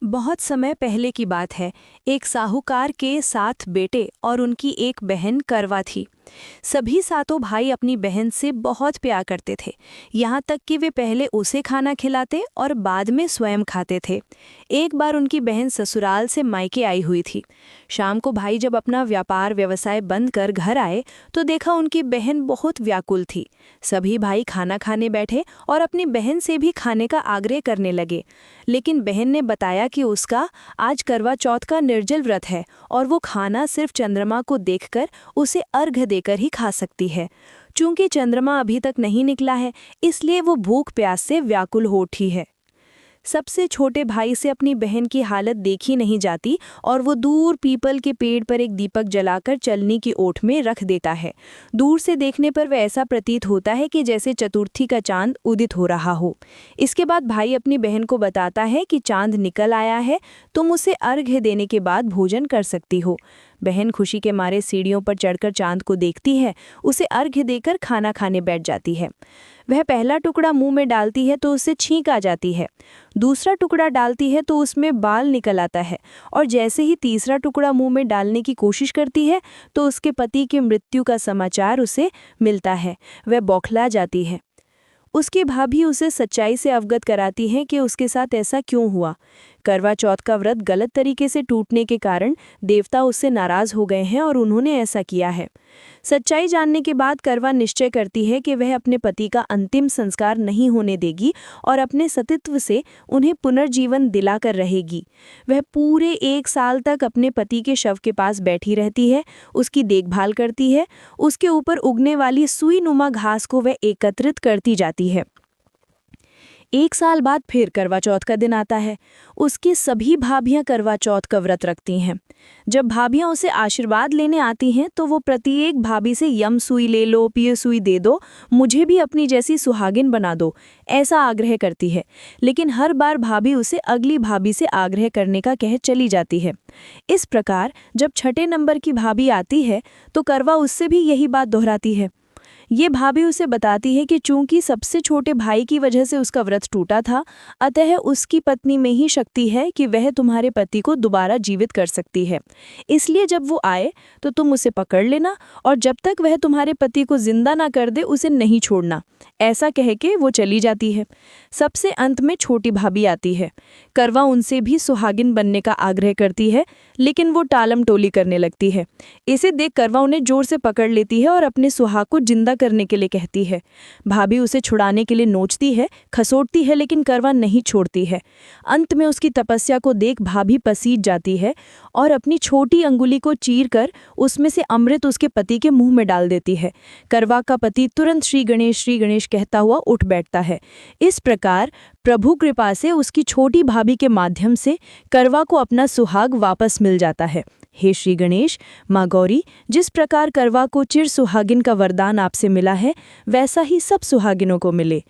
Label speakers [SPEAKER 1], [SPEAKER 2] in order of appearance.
[SPEAKER 1] बहुत समय पहले की बात है। एक साहूकार के 7 बेटे और उनकी एक बहन करवा थी। सभी सातों भाई अपनी बहन से बहुत प्यार करते थे, यहाँ तक कि वे पहले उसे खाना खिलाते और बाद में स्वयं खाते थे। एक बार उनकी बहन ससुराल से मायके आई हुई थी। शाम को भाई जब अपना व्यापार व्यवसाय बंद कर घर आए तो देखा उनकी बहन बहुत व्याकुल थी। सभी भाई खाना खाने बैठे और अपनी बहन से भी खाने का आग्रह करने लगे, लेकिन बहन ने बताया कि उसका आज करवा चौथ का निर्जल व्रत है और वो खाना सिर्फ चंद्रमा को देखकर उसे अर्घ्य देकर ही खा सकती है। चूंकि चंद्रमा अभी तक नहीं निकला है, इसलिए वो भूख प्यास से व्याकुल हो उठी है। सबसे छोटे भाई से अपनी बहन की हालत देखी नहीं जाती और वो दूर पीपल के पेड़ पर एक दीपक जलाकर चलनी की ओट में रख देता है। दूर से देखने पर वह ऐसा प्रतीत होता है कि जैसे चतुर्थी का चांद उदित हो रहा हो। इसके बाद भाई अपनी बहन को बताता है कि चांद निकल आया है, तुम उसे अर्घ्य देने के बाद भोजन कर सकती हो। बहन खुशी के मारे सीढ़ियों पर चढ़कर चांद को देखती है, उसे अर्घ्य देकर खाना खाने बैठ जाती है। वह पहला टुकड़ा मुंह में डालती है तो उसे छींक आ जाती है। दूसरा टुकड़ा डालती है तो उसमें बाल निकल आता है और जैसे ही तीसरा टुकड़ा मुंह में डालने की कोशिश करती है तो उसके पति की मृत्यु का समाचार उसे मिलता है। वह बौखला जाती है। उसकी भाभी उसे सच्चाई से अवगत कराती हैं कि उसके साथ ऐसा क्यों हुआ। करवा चौथ का व्रत गलत तरीके से टूटने के कारण देवता उससे नाराज हो गए हैं और उन्होंने ऐसा किया है। सच्चाई जानने के बाद करवा निश्चय करती है कि वह अपने पति का अंतिम संस्कार नहीं होने देगी और अपने सतीत्व से उन्हें पुनर्जीवन दिलाकर रहेगी। वह पूरे 1 साल तक अपने पति के शव के पास बैठी रहती है, उसकी देखभाल करती है, उसके ऊपर उगने वाली सुई नुमा घास को वह एकत्रित करती जाती है। 1 साल बाद फिर करवा चौथ का दिन आता है। उसकी सभी भाभियां करवा चौथ का व्रत रखती हैं। जब भाभियां उसे आशीर्वाद लेने आती हैं तो वो प्रत्येक भाभी से यम सुई ले लो, पिय सुई दे दो, मुझे भी अपनी जैसी सुहागिन बना दो, ऐसा आग्रह करती है। लेकिन हर बार भाभी उसे अगली भाभी से आग्रह करने का कह चली जाती है। इस प्रकार जब छठे नंबर की भाभी आती है तो करवा उससे भी यही बात दोहराती है। ये भाभी उसे बताती है कि चूंकि सबसे छोटे भाई की वजह से उसका व्रत टूटा था, अतः उसकी पत्नी में ही शक्ति है कि वह तुम्हारे पति को दोबारा जीवित कर सकती है। इसलिए जब वो आए तो तुम उसे पकड़ लेना और जब तक वह तुम्हारे पति को जिंदा ना कर दे उसे नहीं छोड़ना। ऐसा कह के वो चली जाती है। सबसे अंत में छोटी भाभी आती है। करवा उनसे भी सुहागिन बनने का आग्रह करती है, लेकिन वो टालम टोली करने लगती है। इसे देख करवा उन्हें जोर से पकड़ लेती है और अपने सुहाग को जिंदा करने के लिए कहती है। भाभी उसे छुड़ाने के लिए नोचती है, खसोटती है, लेकिन करवा नहीं छोड़ती है। अंत में उसकी तपस्या को देख भाभी पसीज जाती है और अपनी छोटी अंगुली को चीर कर उसमें से अमृत उसके पति के मुंह में डाल देती है। करवा का पति तुरंत श्री गणेश कहता हुआ उठ बैठता है। इस प्रकार प्रभु कृपा से उसकी छोटी भाभी के माध्यम से करवा को अपना सुहाग वापस मिल जाता है। हे श्री गणेश, माँ गौरी, जिस प्रकार करवा को चिर सुहागिन का वरदान आपसे मिला है, वैसा ही सब सुहागिनों को मिले।